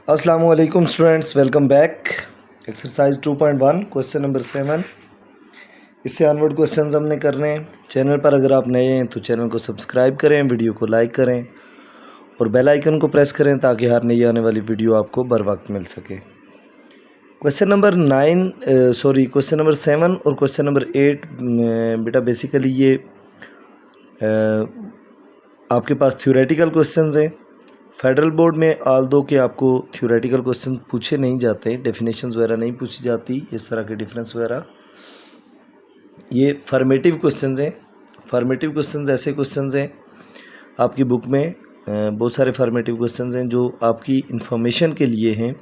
अस्सलामु अलैकुम students, welcome back. Exercise 2.1 question number 7। इससे ऑनवर्ड क्वेश्चंस हमने करने हैं। चैनल पर अगर आप नए हैं तो चैनल को सब्सक्राइब करें, वीडियो को लाइक करें और बेल आइकन को प्रेस करें ताकि हर नई आने वाली वीडियो आपको बर वक्त मिल सके। क्वेश्चन नंबर 7 और क्वेश्चन नंबर 8 बेटा बेसिकली ये आपके पास थ्योरेटिकल क्वेश्चंस हैं। फेडरल बोर्ड में ऑल दो के आपको थ्योरेटिकल क्वेश्चन पूछे नहीं जाते, डेफिनेशंस वगैरह नहीं पूछी जाती, इस तरह के डिफरेंस वगैरह। ये फॉर्मेटिव क्वेश्चंस हैं। फॉर्मेटिव क्वेश्चंस ऐसे क्वेश्चंस हैं आपकी बुक में बहुत सारे फॉर्मेटिव क्वेश्चंस हैं जो आपकी इंफॉर्मेशन के लिए हैं।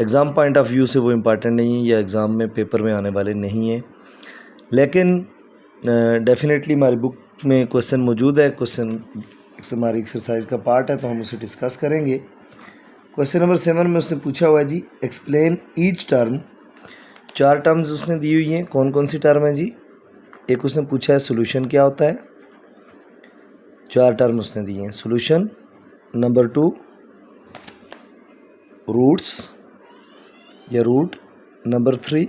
एग्ज़ाम पॉइंट ऑफ व्यू से वो इम्पॉर्टेंट नहीं है या एग्ज़ाम में पेपर में आने वाले नहीं हैं, लेकिन डेफिनेटली हमारी बुक में क्वेश्चन मौजूद है। क्वेश्चन हमारी एक्सरसाइज का पार्ट है तो हम उसे डिस्कस करेंगे। क्वेश्चन नंबर 7 में उसने पूछा हुआ है जी, एक्सप्लेन ईच टर्म। 4 टर्म्स उसने दी हुई हैं। कौन कौन सी टर्म है जी? एक उसने पूछा है सोल्यूशन क्या होता है। 4 टर्म उसने दिए हैं। सोल्यूशन, नंबर 2 रूट्स या root, number 3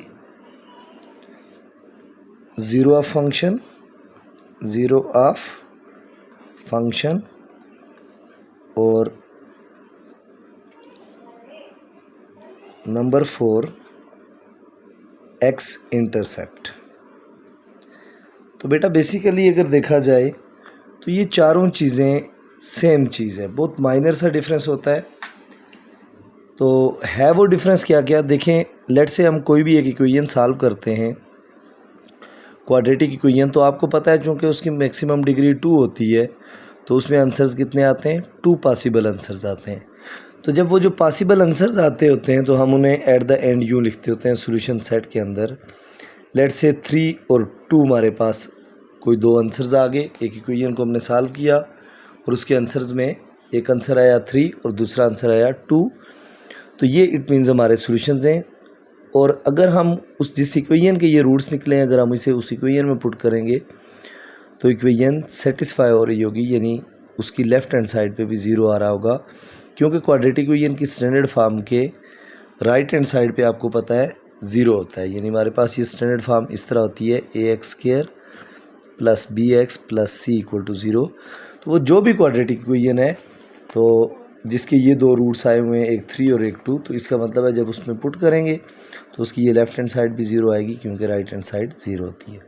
zero of function, zero of function, और नंबर 4 एक्स इंटरसेप्ट। तो बेटा बेसिकली अगर देखा जाए तो ये चारों चीज़ें सेम चीज़ है, बहुत माइनर सा डिफरेंस होता है। तो है वो डिफरेंस क्या क्या देखें। लेट से हम कोई भी एक इक्वेशन सॉल्व करते हैं, क्वाड्रेटिक इक्वेशन, तो आपको पता है चूँकि उसकी मैक्सिमम डिग्री 2 होती है तो उसमें आंसर्स कितने आते हैं? 2 पॉसिबल आंसर्स आते हैं। तो जब वो जो पॉसिबल आंसर्स आते होते हैं तो हम उन्हें एट द एंड यूँ लिखते होते हैं सॉल्यूशन सेट के अंदर। लेट से 3 और 2 हमारे पास कोई 2 आंसर्स आ गए। एक इक्वेशन को हमने सॉल्व किया और उसके आंसर्स में एक आंसर आया 3 और दूसरा आंसर आया 2, तो ये इट मीन्स हमारे सॉल्यूशंस हैं। और अगर हम उस जिस इक्वेशन के ये रूट्स निकले हैं, अगर हम इसे उस इक्वेशन में पुट करेंगे तो इक्वेशन सेटिस्फाई हो रही होगी, यानी उसकी लेफ़्ट हैंड साइड पे भी ज़ीरो आ रहा होगा, क्योंकि क्वाड्रेटिक इक्वेशन की स्टैंडर्ड फॉर्म के राइट हैंड साइड पे आपको पता है ज़ीरो होता है। यानी हमारे पास ये स्टैंडर्ड फॉर्म इस तरह होती है, ax² plus bx plus c equal to 0। तो वो जो भी क्वाड्रेटिक इक्वेशन है तो जिसके ये 2 रूट्स आए हुए हैं, एक 3 और एक 2, तो इसका मतलब है जब उसमें पुट करेंगे तो उसकी ये लेफ़्ट हैंड साइड भी ज़ीरो आएगी क्योंकि राइट हैंड साइड ज़ीरो होती है।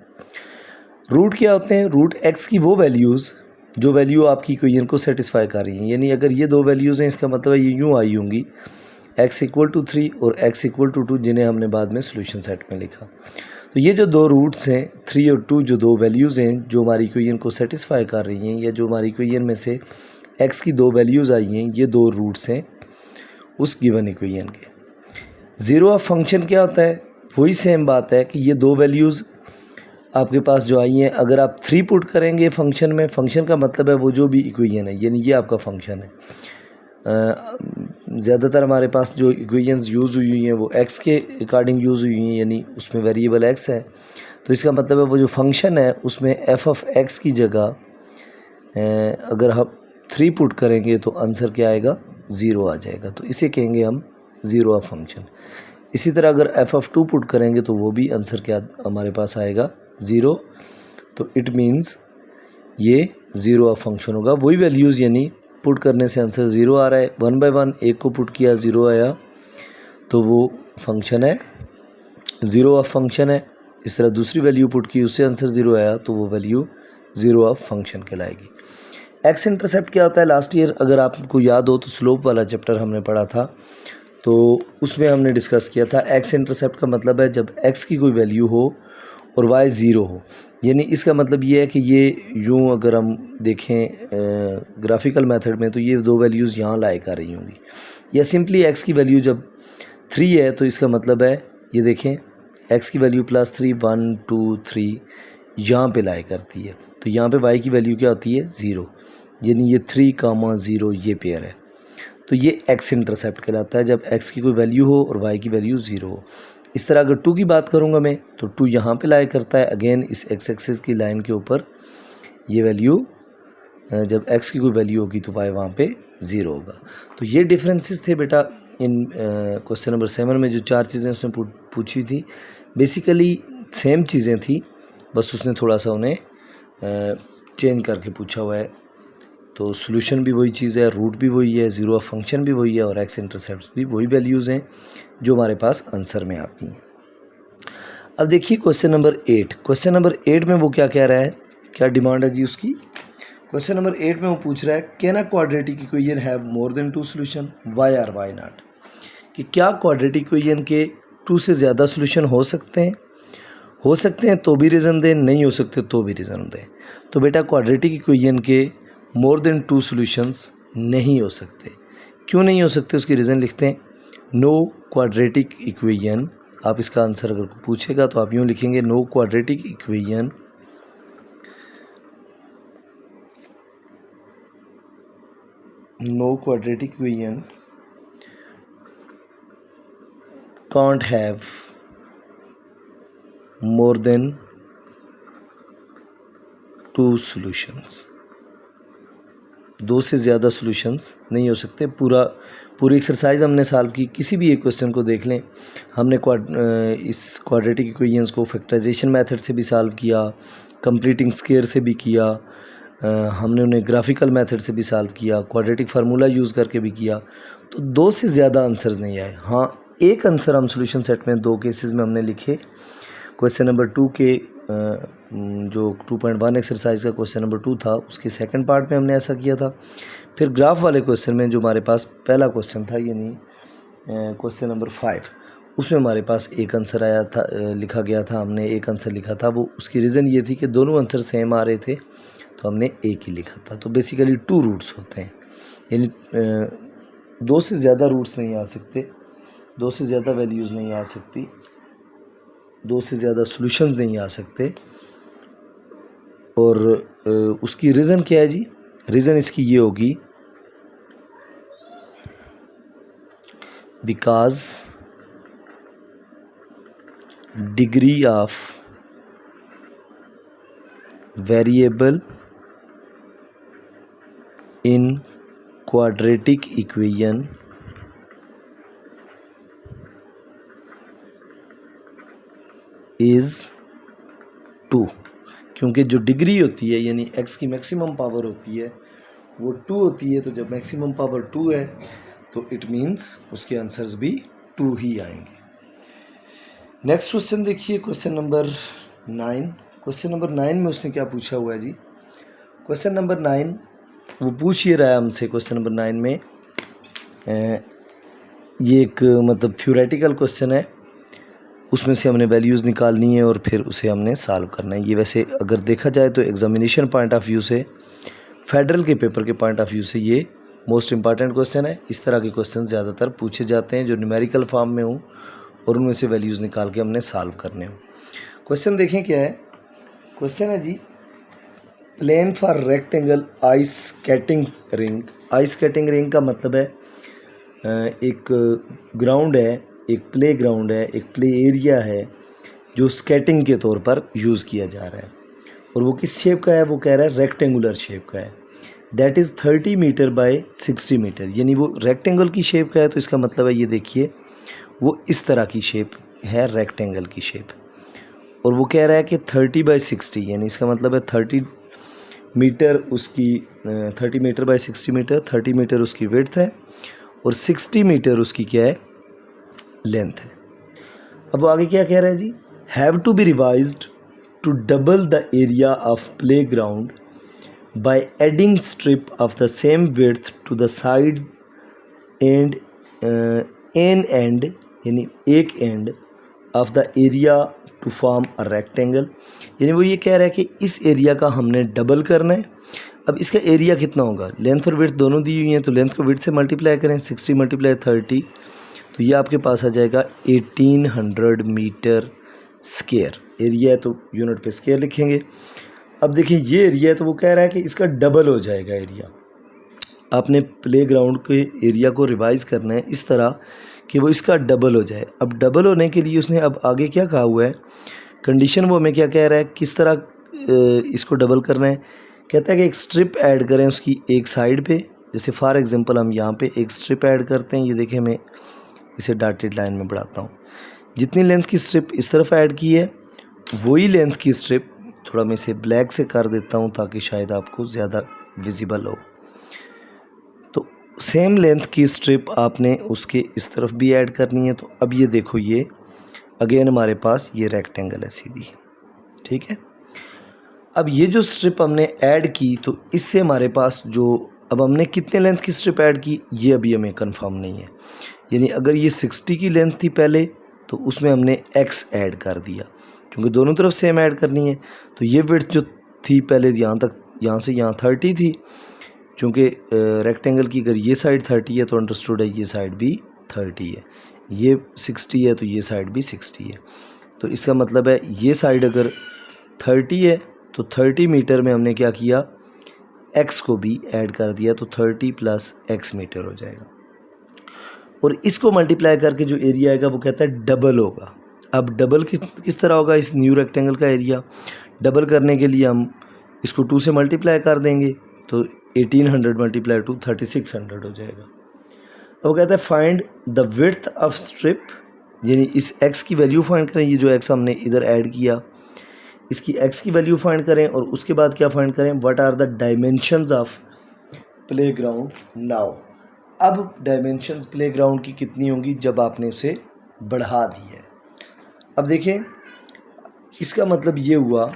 रूट क्या होते हैं? रूट एक्स की वो वैल्यूज़ जो वैल्यू आपकी इक्वेशन को सेटिस्फाई कर रही हैं। यानी अगर ये 2 वैल्यूज़ हैं, इसका मतलब है ये यूँ आई होंगी x इक्वल टू 3 और x इक्वल टू 2, जिन्हें हमने बाद में सोल्यूशन सेट में लिखा। तो ये जो 2 रूट्स हैं 3 और 2, जो 2 वैल्यूज़ हैं जो हमारी इक्वेशन को सेटिस्फाई कर रही हैं, या जो हमारी इक्वेशन में से x की 2 वैल्यूज़ आई हैं, ये 2 रूट्स हैं उस गिवन इक्वेशन के। ज़ीरो ऑफ फंक्शन क्या होता है? वही सेम बात है कि ये 2 वैल्यूज़ आपके पास जो आई हैं, अगर आप 3 पुट करेंगे फंक्शन में, फंक्शन का मतलब है वो जो भी इक्वेशन है, यानी ये आपका फंक्शन है। ज़्यादातर हमारे पास जो इक्वेशंस यूज़ हुई हैं वो x के अकॉर्डिंग यूज़ हुई हैं, यानी उसमें वेरिएबल x है, तो इसका मतलब है वो जो फंक्शन है उसमें f ऑफ x की जगह अगर हम 3 पुट करेंगे तो आंसर क्या आएगा? 0 आ जाएगा। तो इसे कहेंगे हम ज़ीरो ऑफ फंक्शन। इसी तरह अगर f ऑफ 2 पुट करेंगे तो वो भी आंसर क्या हमारे पास आएगा? 0। तो इट मीन्स ये ज़ीरो ऑफ फंक्शन होगा। वही वैल्यूज़ यानी पुट करने से आंसर 0 आ रहा है। 1 बाय 1 एक को पुट किया 0 आया, तो वो फंक्शन है, ज़ीरो ऑफ फंक्शन है। इस तरह दूसरी वैल्यू पुट की, उससे आंसर 0 आया, तो वो वैल्यू ज़ीरो ऑफ फंक्शन कहलाएगी। एक्स इंटरसेप्ट क्या होता है? लास्ट ईयर अगर आपको याद हो तो स्लोप वाला चैप्टर हमने पढ़ा था, तो उसमें हमने डिस्कस किया था एक्स इंटरसेप्ट का मतलब है जब एक्स की कोई वैल्यू हो और y 0 हो। यानी इसका मतलब ये है कि ये यूँ अगर हम देखें ग्राफिकल मेथड में तो ये 2 वैल्यूज़ यहाँ लाए कर रही होंगी, या सिंपली x की वैल्यू जब 3 है तो इसका मतलब है ये देखें x की वैल्यू प्लस 3 1 2 3 यहाँ पे लाए करती है, तो यहाँ पे y की वैल्यू क्या होती है? 0। यानी ये 3, 0 ये पेयर है, तो ये x इंटरसेप्ट कहलाता है जब x की कोई वैल्यू हो और y की वैल्यू 0 हो। इस तरह अगर 2 की बात करूँगा मैं तो 2 यहाँ पे लाया करता है, अगेन इस x एक्सिस की लाइन के ऊपर ये वैल्यू जब x की कोई वैल्यू होगी तो y वहाँ पे 0 होगा। तो ये डिफरेंसेस थे बेटा इन क्वेश्चन नंबर 7 में। जो 4 चीज़ें उसने पूछी थी बेसिकली सेम चीज़ें थी, बस उसने थोड़ा सा उन्हें चेंज करके पूछा हुआ है। तो सॉल्यूशन भी वही चीज़ है, रूट भी वही है, ज़ीरो ऑफ फंक्शन भी वही है और एक्स इंटरसेप्ट भी वही वैल्यूज़ हैं जो हमारे पास आंसर में आती हैं। अब देखिए क्वेश्चन नंबर 8। क्वेश्चन नंबर 8 में वो क्या कह रहा है, क्या डिमांड है जी उसकी। क्वेश्चन नंबर 8 में वो पूछ रहा है can a quadratic equation have more than 2 solution, why or why not. कि क्या क्वाड्रेटिक इक्वेशन के 2 से ज़्यादा सॉल्यूशन हो सकते हैं, हो सकते हैं तो भी रीज़न दें, नहीं हो सकते तो भी रीज़न दें। तो बेटा क्वाड्रेटिक इक्वेशन के मोर देन 2 सॉल्यूशंस नहीं हो सकते। क्यों नहीं हो सकते उसकी रीज़न लिखते हैं। नो क्वाड्रेटिक इक्वेशन, आप इसका आंसर अगर पूछेगा तो आप यूँ लिखेंगे no quadratic equation can't have more than 2 solutions। 2 से ज़्यादा सॉल्यूशंस नहीं हो सकते। पूरी एक्सरसाइज हमने सॉल्व की, किसी भी एक क्वेश्चन को देख लें, हमने इस क्वाड्रेटिक इक्वेशंस को फैक्टराइजेशन मेथड से भी सॉल्व किया, कंप्लीटिंग स्क्वायर से भी किया, हमने उन्हें ग्राफिकल मेथड से भी सॉल्व किया, क्वाड्रेटिक फार्मूला यूज़ करके भी किया। तो 2 से ज़्यादा आंसर्स नहीं आए। हाँ, एक आंसर हम सॉल्यूशन सेट में 2 केसेस में हमने लिखे। क्वेश्चन नंबर 2 के जो 2.1 एक्सरसाइज का क्वेश्चन नंबर 2 था उसके सेकंड पार्ट में हमने ऐसा किया था। फिर ग्राफ वाले क्वेश्चन में जो हमारे पास पहला क्वेश्चन था यानी क्वेश्चन नंबर 5, उसमें हमारे पास एक आंसर आया था, लिखा गया था, हमने एक आंसर लिखा था। वो उसकी रीज़न ये थी कि दोनों आंसर सेम आ रहे थे तो हमने एक ही लिखा था। तो बेसिकली 2 रूट्स होते हैं, यानी 2 से ज़्यादा रूट्स नहीं आ सकते, 2 से ज़्यादा वैल्यूज़ नहीं आ सकती, 2 से ज़्यादा सॉल्यूशंस नहीं आ सकते। और उसकी रीज़न क्या है जी, रीज़न इसकी ये होगी because degree of variable in quadratic equation is 2। क्योंकि जो डिग्री होती है यानी x की मैक्सिमम पावर होती है वो 2 होती है। तो जब मैक्सिमम पावर 2 है तो इट मीन्स उसके आंसर्स भी 2 ही आएंगे। नेक्स्ट क्वेश्चन देखिए, क्वेश्चन नंबर 9। क्वेश्चन नंबर 9 में उसने क्या पूछा हुआ है जी। क्वेश्चन नंबर 9 वो पूछ ये रहा है हमसे। क्वेश्चन नंबर 9 में ये एक मतलब थ्योरेटिकल क्वेश्चन है, उसमें से हमने वैल्यूज़ निकालनी है और फिर उसे हमने सॉल्व करना है। ये वैसे अगर देखा जाए तो एग्जामिनेशन पॉइंट ऑफ व्यू से, फेडरल के पेपर के पॉइंट ऑफ व्यू से ये मोस्ट इंपॉर्टेंट क्वेश्चन है। इस तरह के क्वेश्चन ज़्यादातर पूछे जाते हैं जो न्यूमेरिकल फॉर्म में हो और उनमें से वैल्यूज़ निकाल के हमने सॉल्व करने हो। क्वेश्चन देखें क्या है। क्वेश्चन है जी plan for rectangle ice skating rink. Ice skating rink का मतलब है एक ग्राउंड है, एक प्ले ग्राउंड है, एक प्ले एरिया है जो स्केटिंग के तौर पर यूज़ किया जा रहा है। और वो किस शेप का है, वो कह रहा है रेक्टेंगुलर शेप का है। That is 30 metre by 60 metre, यानी वो रेक्टेंगल की शेप का है। तो इसका मतलब है ये देखिए वो इस तरह की शेप है, रेक्टेंगल की शेप। और वो कह रहा है कि 30 बाय 60, यानी इसका मतलब है 30 मीटर उसकी 30 मीटर बाय 60 मीटर, 30 मीटर उसकी विड्थ है और 60 मीटर उसकी क्या है, लेंथ है। अब वो आगे क्या कह रहा है जी, have to be revised to double the area of playground by adding strip of the same width to the side and an end, यानी एक end of the area to form a rectangle. यानी वो ये कह रहा है कि इस एरिया का हमने डबल करना है। अब इसका एरिया कितना होगा, लेंथ और विड्थ दोनों दी हुई हैं, तो लेंथ को विड्थ से मल्टीप्लाई करें, 60 मल्टीप्लाई 30, तो ये आपके पास आ जाएगा 1800 मीटर स्क्वायर। एरिया है तो यूनिट पे स्क्वायर लिखेंगे। अब देखिए ये एरिया है तो वो कह रहा है कि इसका डबल हो जाएगा एरिया। आपने प्ले ग्राउंड के एरिया को रिवाइज़ करना है इस तरह कि वो इसका डबल हो जाए। अब डबल होने के लिए उसने अब आगे क्या कहा हुआ है, कंडीशन वो हमें क्या कह रहा है, किस तरह इसको डबल करना है कहता है कि एक स्ट्रिप ऐड करें उसकी एक साइड पे। जैसे फॉर एग्जांपल हम यहाँ पे एक स्ट्रिप ऐड करते हैं, ये देखें मैं इसे डॉटेड लाइन में बढ़ाता हूँ। जितनी लेंथ की स्ट्रिप इस तरफ ऐड की है वही लेंथ की स्ट्रिप, थोड़ा मैं इसे ब्लैक से कर देता हूँ ताकि शायद आपको ज़्यादा विजिबल हो। तो सेम लेंथ की स्ट्रिप आपने उसके इस तरफ भी ऐड करनी है। तो अब ये देखो, ये अगेन हमारे पास ये रेक्टेंगल है सीधी, ठीक है। अब ये जो स्ट्रिप हमने ऐड की तो इससे हमारे पास जो, अब हमने कितने लेंथ की स्ट्रिप ऐड की ये अभी हमें कंफर्म नहीं है। यानी अगर ये 60 की लेंथ थी पहले तो उसमें हमने x ऐड कर दिया, क्योंकि दोनों तरफ सेम ऐड करनी है। तो ये विड्थ जो थी पहले यहाँ तक, यहाँ से यहाँ 30 थी, क्योंकि रेक्टेंगल की अगर ये साइड 30 है तो अंडरस्टूड है ये साइड भी 30 है, ये 60 है तो ये साइड भी 60 है। तो इसका मतलब है ये साइड अगर 30 है तो 30 मीटर में हमने क्या किया, x को भी ऐड कर दिया, तो 30 प्लस x मीटर हो जाएगा। और इसको मल्टीप्लाई करके जो एरिया आएगा वो कहता है डबल होगा। अब डबल किस तरह होगा इस न्यू रेक्टेंगल का एरिया? डबल करने के लिए हम इसको 2 से मल्टीप्लाई कर देंगे तो 1800 मल्टीप्लाई टू 3600 हो जाएगा। अब वो कहता है find the width of strip, यानी इस x की वैल्यू फाइंड करें। ये जो x हमने इधर ऐड किया इसकी x की वैल्यू फाइंड करें, और उसके बाद क्या फाइंड करें, what are the dimensions of playground now. अब डायमेंशंस प्लेग्राउंड की कितनी होंगी जब आपने उसे बढ़ा दी है। अब देखें इसका मतलब ये हुआ,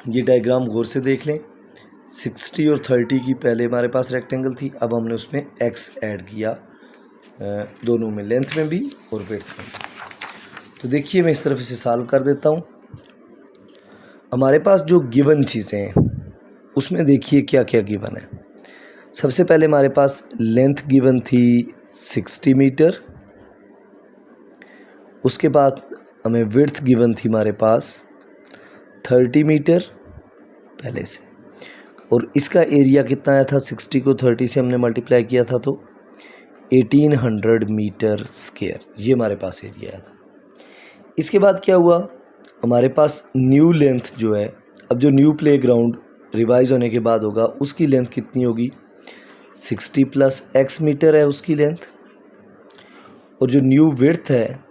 ये डायग्राम गौर से देख लें, 60 और 30 की पहले हमारे पास रेक्टेंगल थी, अब हमने उसमें x ऐड किया, दोनों में, लेंथ में भी और विड्थ में भी। तो देखिए मैं इस तरफ इसे सॉल्व कर देता हूँ। हमारे पास जो गिवन चीज़ें हैं उसमें देखिए क्या क्या गिवन है। सबसे पहले हमारे पास लेंथ गिवन थी 60 मीटर, उसके बाद हमें विड्थ गिवन थी हमारे पास 30 मीटर पहले से, और इसका एरिया कितना आया था, 60 को 30 से हमने मल्टीप्लाई किया था तो 1800 मीटर स्क्वायर, ये हमारे पास एरिया आया था। इसके बाद क्या हुआ, हमारे पास न्यू लेंथ जो है, अब जो न्यू प्लेग्राउंड रिवाइज होने के बाद होगा उसकी लेंथ कितनी होगी, 60 प्लस x मीटर है उसकी लेंथ, और जो न्यू विड्थ है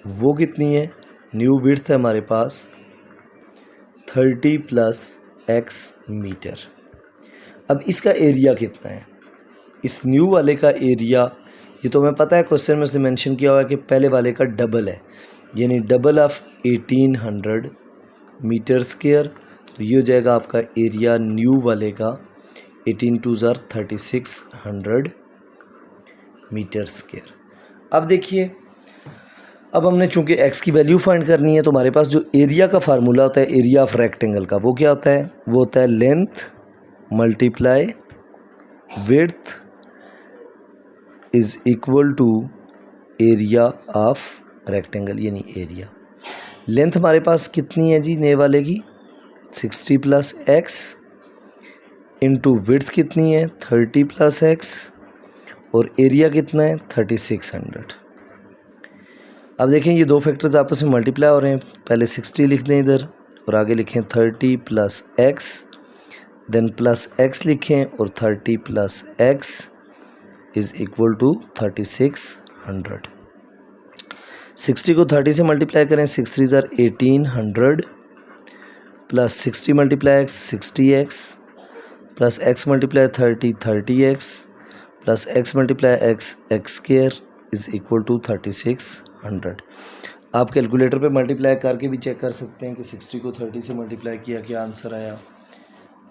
वो कितनी है, न्यू विड्थ है हमारे पास 30 प्लस x मीटर। अब इसका एरिया कितना है, इस न्यू वाले का एरिया, ये तो हमें पता है क्वेश्चन में उसने मेंशन किया हुआ है कि पहले वाले का डबल है, यानी डबल ऑफ 1800 मीटर स्क्वायर। तो ये हो जाएगा आपका एरिया न्यू वाले का 18 टू 3600 मीटर स्क्वायर। अब देखिए, अब हमने चूंकि x की वैल्यू फाइंड करनी है तो हमारे पास जो एरिया का फार्मूला होता है एरिया ऑफ रेक्टेंगल का, वो क्या होता है, वो होता है length multiply width is equal to area of rectangle, यानी एरिया। लेंथ हमारे पास कितनी है जी नए वाले की, 60 प्लस x, इंटू विड्थ कितनी है 30 प्लस x, और एरिया कितना है 3600। अब देखें ये दो फैक्टर्स आपस में मल्टीप्लाई हो रहे हैं, पहले 60 लिख दें इधर और आगे लिखें 30 plus x, then plus x लिखें और 30 plus x is equal to 3600। 60 को 30 से मल्टीप्लाई करें, 6 3 ज़ार 1800 plus 60 multiply x 60x plus x multiply 30 30x plus x multiply x x square is equal to 3600। आप कैलकुलेटर पे मल्टीप्लाई करके भी चेक कर सकते हैं कि 60 को 30 से मल्टीप्लाई किया क्या आंसर आया,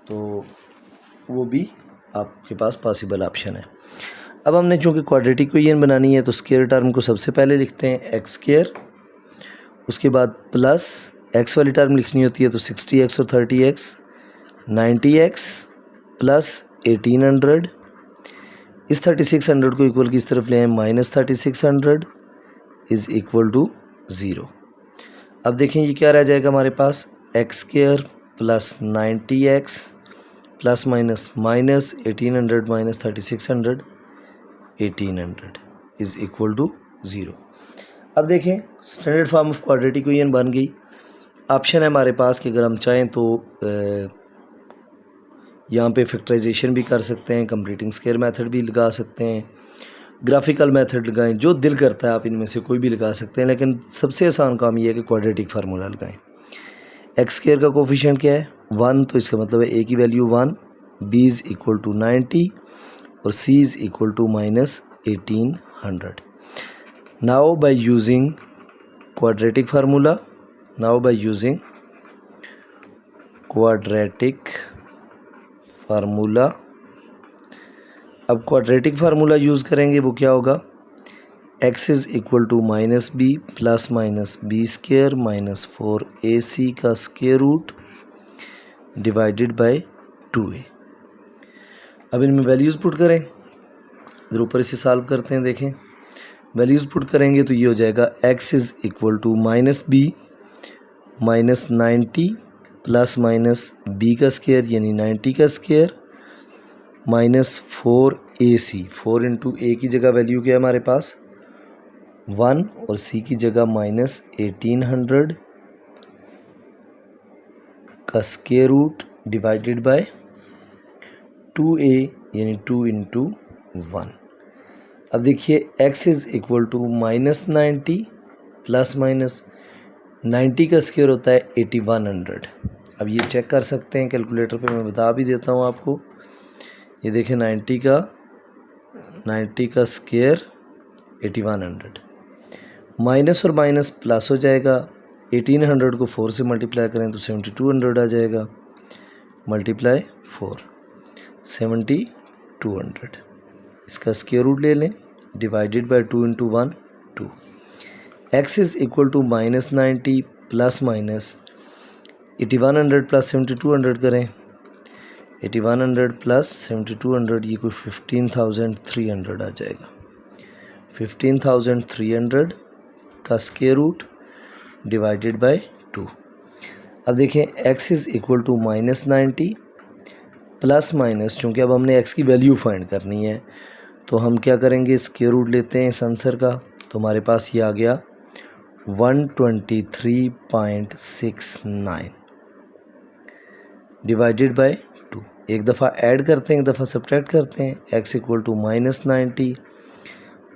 तो वो भी आपके पास पॉसिबल ऑप्शन है। अब हमने चूँकि क्वाड्रेटिक इक्वेशन बनानी है तो स्क्वायर टर्म को सबसे पहले लिखते हैं x स्क्वायर, उसके बाद प्लस x वाली टर्म लिखनी होती है तो 60x और 30x 90x प्लस 1800, इस 3600 को इक्वल किस तरफ ले आए, माइनस 3600 इज़ इक्वल टू 0। अब देखें ये क्या रह जाएगा हमारे पास, x square plus 90x plus minus minus 1800 minus 3600 1800 is equal to 0। अब देखें standard form of quadratic equation बन गई। ऑप्शन है हमारे पास कि अगर हम चाहें तो यहाँ पे फैक्टराइजेशन भी कर सकते हैं, कंप्लीटिंग स्क्वायर मेथड भी लगा सकते हैं, ग्राफिकल मेथड लगाएं, जो दिल करता है आप इनमें से कोई भी लगा सकते हैं, लेकिन सबसे आसान काम ये है कि क्वाड्रेटिक फार्मूला लगाएं। एक्स स्क्वायर का कोफिशिएंट क्या है 1, तो इसका मतलब है ए की value 1, B is equal to 90 और C is equal to -1800। Now by using quadratic formula, अब क्वाड्रेटिक फार्मूला यूज़ करेंगे, वो क्या होगा, x is equal to -b plus minus B square minus 4ac का square root divided by 2a। अब इनमें values put करें, इधर ऊपर इसे सॉल्व करते हैं। देखें वैल्यूज़ पुट करेंगे तो ये हो जाएगा x is equal to -b minus 90 plus minus b का स्क्वायर यानी 90 का square minus 4ac, 4 into a की जगह वैल्यू क्या है हमारे पास 1 और c की जगह -1800 का square root divided by 2a यानी 2 इंटू 1। अब देखिए x is equal to -90 plus minus 90 का स्क्वायर होता है 8100। अब ये चेक कर सकते हैं कैलकुलेटर पे, मैं बता भी देता हूँ आपको। ये देखें 90 का स्क्वायर 8100, माइनस और माइनस प्लस हो जाएगा, 1800 को 4 से मल्टीप्लाई करें तो 7200 आ जाएगा, मल्टीप्लाई 4 7200। इसका स्क्वायर रूट ले लें, divided by 2 into 1 2। x is equal to -90 plus minus 8100 plus 7200 करें, 8100 प्लस 7200 ये कुछ 15300 आ जाएगा। 15300 का स्क्वायर रूट डिवाइडेड बाय 2। अब देखें x is equal to -90 plus minus, चूँकि अब हमने x की वैल्यू फाइंड करनी है तो हम क्या करेंगे, स्क्वायर रूट लेते हैं इस आंसर का, तो हमारे पास ये आ गया 123.69 डिवाइडेड बाय 2। एक दफ़ा ऐड करते हैं, एक दफ़ा सब्ट्रैक्ट करते हैं। x equal to -90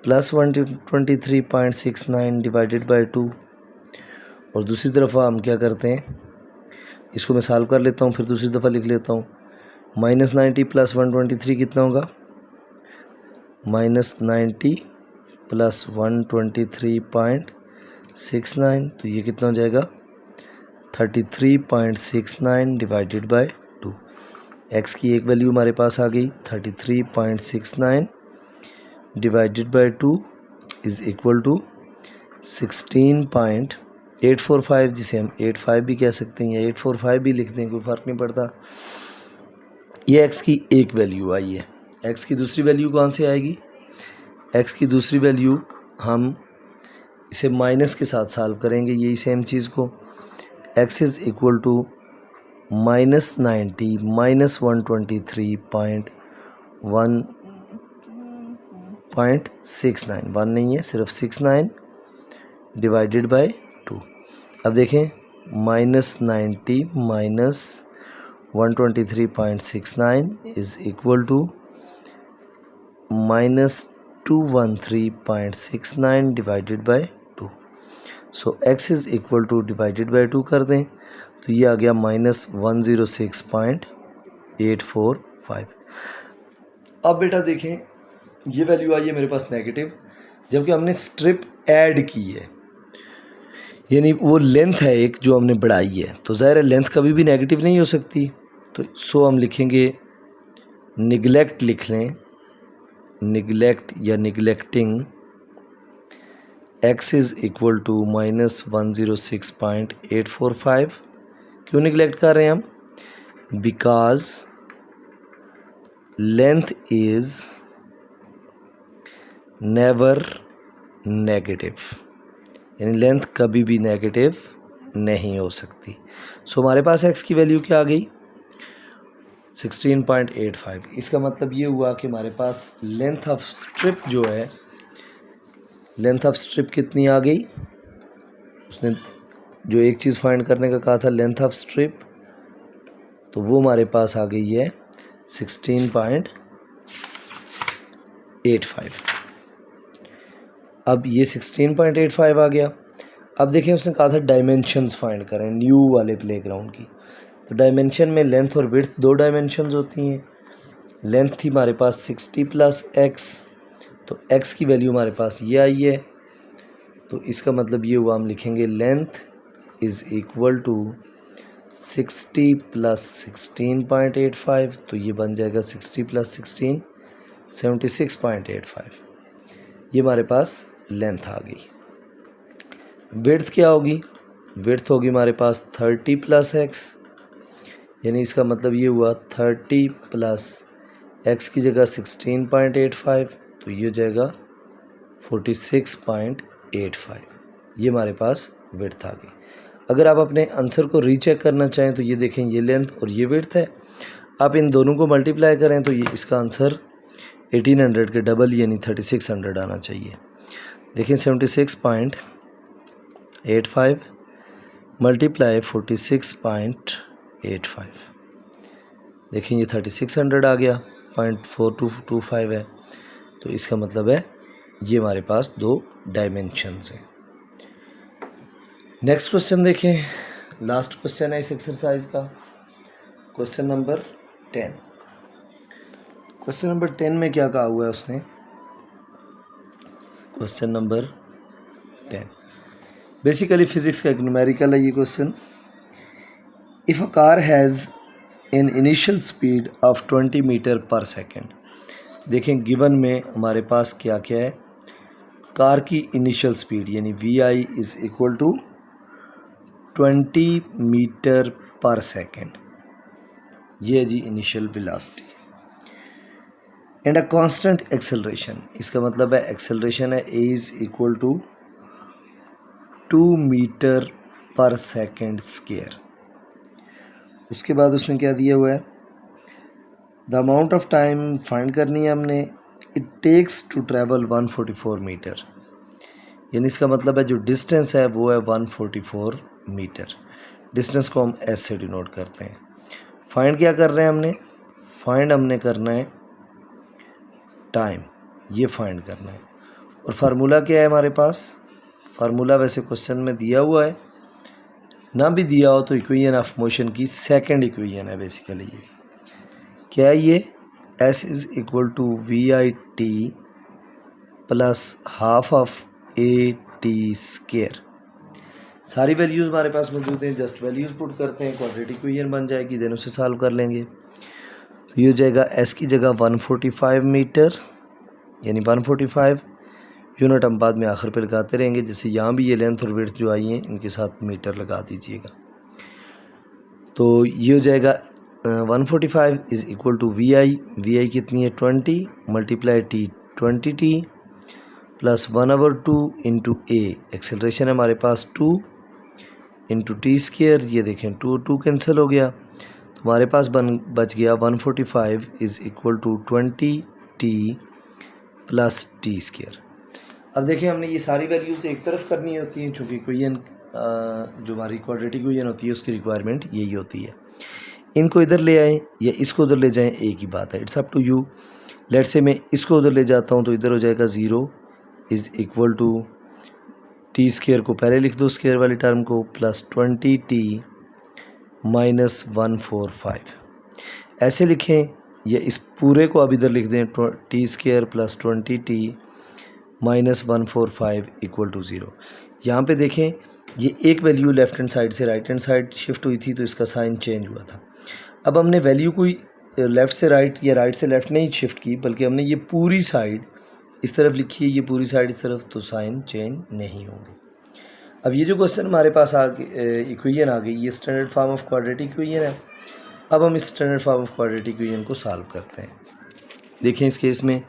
plus 123.69 divided by 2, और दूसरी तरफा हम क्या करते हैं, इसको मैं सॉल्व कर लेता हूँ, फिर दूसरी दफ़ा लिख लेता हूँ। -90 प्लस 123 कितना होगा, -90 प्लस 123.69, तो ये कितना हो जाएगा 33.69 डिवाइडेड बाय 2। x की एक वैल्यू हमारे पास आ गई 33.69 divided by 2 is equal to 16.845, जिसे हम 85 भी कह सकते हैं या 845 भी लिख दें, कोई फ़र्क नहीं पड़ता। ये x की एक वैल्यू आई है। x की दूसरी वैल्यू कौन से आएगी, x की दूसरी वैल्यू हम इसे माइनस के साथ सॉल्व करेंगे, यही सेम चीज़ को। x is equal to -90 minus 123.1 नहीं है, सिर्फ 69 डिवाइडेड बाय 2। अब देखें -90 minus 123.69 is equal to -213.69 divided by 2। So x is equal to divided by 2 कर दें तो ये आ गया -106.845। अब बेटा देखें ये वैल्यू आई है मेरे पास नेगेटिव, जबकि हमने स्ट्रिप ऐड की है, यानी वो लेंथ है एक जो हमने बढ़ाई है, तो ज़ाहिर है लेंथ कभी भी नेगेटिव नहीं हो सकती। तो सो हम लिखेंगे निगलेक्ट, लिख लें निगलेक्ट या neglecting x is equal to -106.845। क्यों निगलेक्ट कर रहे हैं हम, because length is never negative, यानी लेंथ कभी भी नेगेटिव नहीं हो सकती। सो हमारे पास x की वैल्यू क्या आ गई 16.85। इसका मतलब ये हुआ कि हमारे पास लेंथ ऑफ स्ट्रिप जो है, लेंथ ऑफ स्ट्रिप कितनी आ गई, उसने जो एक चीज़ फाइंड करने का कहा था लेंथ ऑफ स्ट्रिप, तो वो हमारे पास आ गई है 16.85। अब ये 16.85 आ गया। अब देखिए उसने कहा था डायमेंशंस फाइंड करें न्यू वाले प्लेग्राउंड की। तो डायमेंशन में लेंथ और विड्थ दो डायमेंशंस होती हैं। लेंथ थी हमारे पास 60 + x, तो x की वैल्यू हमारे पास ये आई है। तो इसका मतलब ये हुआ, हम लिखेंगे लेंथ इज़ इक्वल टू 60 + 16.85, तो ये बन जाएगा 60 + 16 76.85। ये हमारे पास लेंथ आ गई। विड्थ क्या होगी? विड्थ होगी हमारे पास 30 + x, यानी इसका मतलब ये हुआ 30 + x की जगह 16.85, तो ये हो जाएगा 46.85। ये हमारे पास विड्थ आ गई। अगर आप अपने आंसर को रीचेक करना चाहें तो ये देखें, ये लेंथ और ये विड्थ है। आप इन दोनों को मल्टीप्लाई करें तो ये इसका आंसर 1800 के डबल यानी 3600 आना चाहिए। देखें 76.85 मल्टीप्लाई 46.85, देखें ये 3600 आ गया, 0.4225 है। तो इसका मतलब है ये हमारे पास दो डायमेंशंस हैं। नेक्स्ट क्वेश्चन देखें, लास्ट क्वेश्चन है इस एक्सरसाइज का, क्वेश्चन नंबर 10। क्वेश्चन नंबर 10 में क्या कहा हुआ है उसने? क्वेश्चन नंबर 10 बेसिकली फिजिक्स का एक न्यूमेरिकल है ये question. If a car has an initial speed of 20 metre per second. देखें गिवन में हमारे पास क्या क्या है, कार की इनिशियल स्पीड यानी vi is equal to 20 metre per second, ये है जी initial velocity, and a constant acceleration. इसका मतलब है एक्सेलरेशन है a is equal to 2 metre per second square. उसके बाद उसने क्या दिया हुआ है, the amount of time find करनी है हमने, it takes to travel 144 metre, यानी इसका मतलब है जो डिस्टेंस है वो है 144 मीटर। डिस्टेंस को हम एस से डिनोट करते हैं। फाइंड क्या कर रहे हैं हमने, फाइंड हमने करना है टाइम, ये फाइंड करना है। और फार्मूला क्या है हमारे पास, फार्मूला वैसे क्वेश्चन में दिया हुआ है, ना भी दिया हो तो इक्वेशन ऑफ मोशन की सेकंड इक्वेशन है बेसिकली। ये क्या है, ये s is equal to VIT plus half of AT square. सारी वैल्यूज़ हमारे पास मौजूद हैं, जस्ट वैल्यूज़ पुट करते हैं, क्वाड्रेटिक इक्वेशन बन जाएगी, देन उसे सॉल्व कर लेंगे। तो ये हो जाएगा s की जगह 145 मीटर, यानी 145 यूनिट हम बाद में आखिर पे लगाते रहेंगे, जैसे यहाँ भी ये लेंथ और विड्थ जो आई हैं इनके साथ मीटर लगा दीजिएगा। तो ये हो जाएगा 145 इज़ इक्वल टू vi कितनी है 20 multiply t 20t plus 1/2 into a, acceleration है हमारे पास 2 इंटू टी स्क्वायर। ये देखें 2 कैंसिल हो गया, तो हमारे पास बच गया 145 is equal to 20t plus t square. अब देखें हमने ये सारी वैल्यूज़ एक तरफ करनी होती हैं, चूँकि इक्वेशन जो हमारी क्वाड्रेटिक इक्वेशन होती है उसकी रिक्वायरमेंट यही होती है। इनको इधर ले आएँ या इसको उधर ले जाएं, एक ही बात है, it's up to you. Let से मैं इसको उधर ले जाता हूँ तो इधर हो जाएगा 0 is equal to t square को पहले लिख दो स्क्वायर वाली टर्म को, प्लस 20t माइनस 145 ऐसे लिखें, या इस पूरे को अब इधर लिख दें t square plus 20t minus 145 equal to 0। यहाँ पे देखें ये एक वैल्यू लेफ़्ट हैंड साइड से राइट हैंड साइड शिफ्ट हुई थी तो इसका साइन चेंज हुआ था। अब हमने वैल्यू कोई लेफ़्ट से राइट या राइट से लेफ़्ट नहीं शिफ्ट की, बल्कि हमने ये पूरी साइड इस तरफ लिखी है, ये पूरी साइड इस तरफ, तो साइन चेंज नहीं होंगे। अब ये जो क्वेश्चन हमारे पास इक्वेशन आ गई, ये standard form of quadratic equation है। अब हम इस standard form of quadratic equation को सॉल्व करते हैं। देखें इस केस में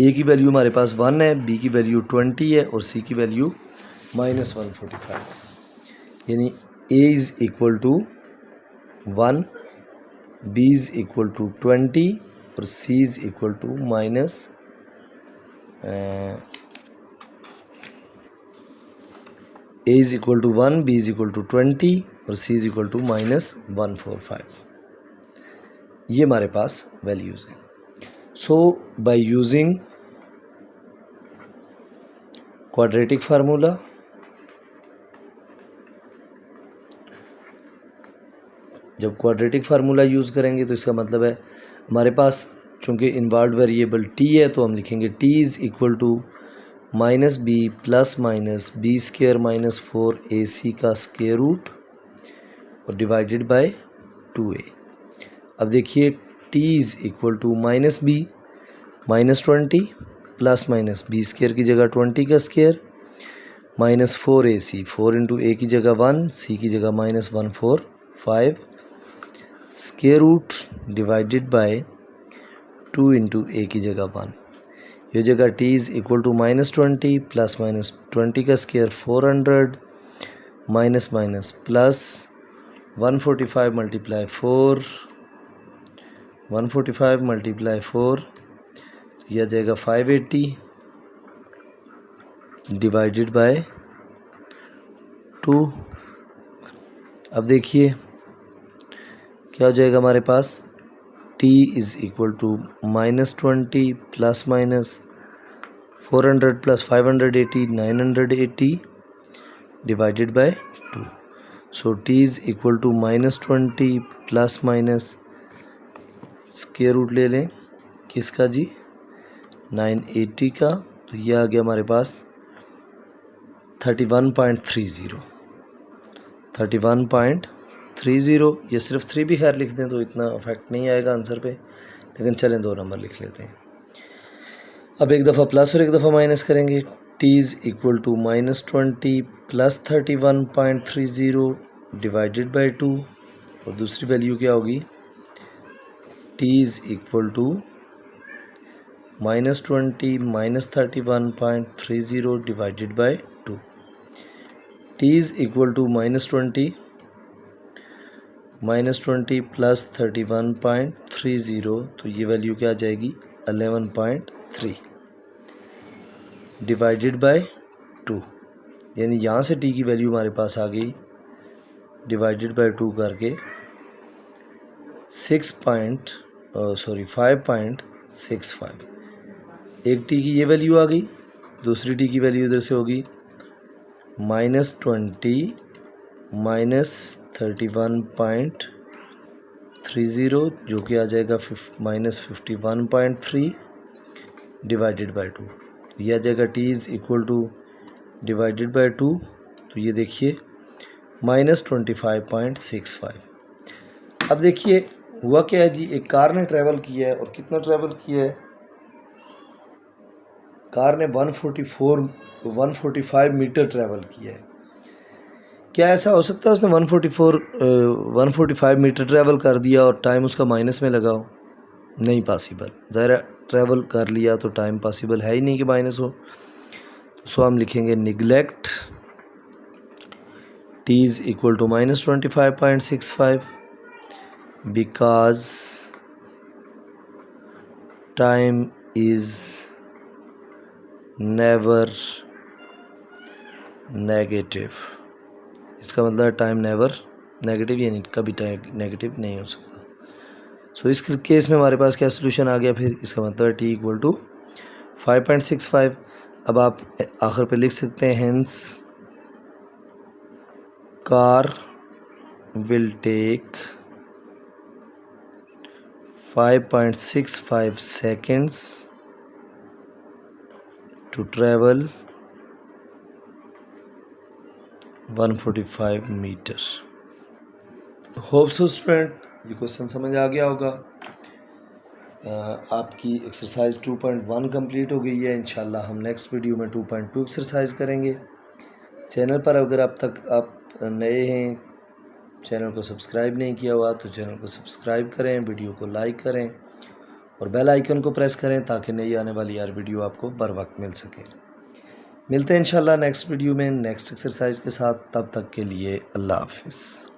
a की वैल्यू हमारे पास 1 है, b की वैल्यू 20 है और c की वैल्यू माइनस 145, यानी a is equal to 1, b is equal to 20 और c is equal to minus a is equal to 1, b is equal to 20 और c is equal to minus 145। ये हमारे पास वैल्यूज़ हैं। So by using quadratic formula, जब quadratic formula use करेंगे तो इसका मतलब है हमारे पास चूँकि इन्वॉल्व वेरिएबल t है तो हम लिखेंगे t is equal to minus b plus minus b square minus 4ac का स्केयर रूट और डिवाइडेड बाय 2a। अब देखिए t is equal to minus b minus 20 plus minus b square की जगह 20 का square minus 4ac, 4 into a की जगह 1, c की जगह minus 1 4 5 square root divided by 2 into a की जगह 1। ये जगह t is equal to minus 20 plus minus 20 का square 400 minus minus plus 145 multiply 4, 145 multiply 4 यह जाएगा 580 डिवाइडेड बाय 2। अब देखिए क्या हो जाएगा हमारे पास, t is equal to minus 20 plus minus 400 plus 580 980 divided by 2। So t is equal to minus 20 plus minus square root ले लें किसका जी, 980 का, तो ये आ गया हमारे पास 31.30। 31.30, ये सिर्फ 3 भी खैर लिख दें तो इतना इफेक्ट नहीं आएगा आंसर पे, लेकिन चलें 2 नंबर लिख लेते हैं। अब एक दफ़ा प्लस और एक दफ़ा माइनस करेंगे। t is equal to minus 20 plus 31.30 divided by 2 और दूसरी वैल्यू क्या होगी, t is equal to minus 20 minus 31.30 divided by 2। t is equal to minus 20 plus 31.30, तो ये वैल्यू क्या आ जाएगी 11.3 डिवाइडेड बाय 2, यानी यहाँ से t की वैल्यू हमारे पास आ गई डिवाइडेड बाय 2 करके 5.65। एक t की ये वैल्यू आ गई, दूसरी t की वैल्यू इधर से होगी माइनस 20 माइनस 31.30 जो कि आ जाएगा माइनस 51.3 डिवाइडेड बाय 2। यह आ जाएगा t is equal to divided by 2, तो ये देखिए माइनस 25.65। अब देखिए हुआ क्या है जी, एक कार ने ट्रैवल किया है और कितना ट्रैवल किया है, कार ने 145 मीटर ट्रैवल किया है। क्या ऐसा हो सकता है उसने 145 मीटर ट्रैवल कर दिया और टाइम उसका माइनस में लगा हो, नहीं पॉसिबल। ज़रा ट्रैवल कर लिया तो टाइम पॉसिबल है ही नहीं कि माइनस हो। सो हम लिखेंगे neglect t is equal to minus 25.65 because time is never negative. इसका मतलब टाइम नेवर नेगेटिव, यानी कभी नेगेटिव नहीं हो सकता। सो इस केस में हमारे पास क्या सोल्यूशन आ गया, फिर इसका मतलब है t इक्वल टू 5.65। अब आप आखिर पे लिख सकते हैं hence car will take 5.65 seconds to travel 145 metre. Hope so student ये क्वेश्चन समझ आ गया होगा। आपकी एक्सरसाइज 2.1 कंप्लीट हो गई है। इंशाल्लाह हम नेक्स्ट वीडियो में 2.2 एक्सरसाइज करेंगे। चैनल पर अगर अब तक आप नए हैं, चैनल को सब्सक्राइब नहीं किया हुआ तो चैनल को सब्सक्राइब करें, वीडियो को लाइक करें और बेल आइकन को प्रेस करें ताकि नई आने वाली हर वीडियो आपको बर वक्त मिल सके। मिलते हैं इंशाल्लाह नेक्स्ट वीडियो में नेक्स्ट एक्सरसाइज के साथ। तब तक के लिए अल्लाह हाफिज़।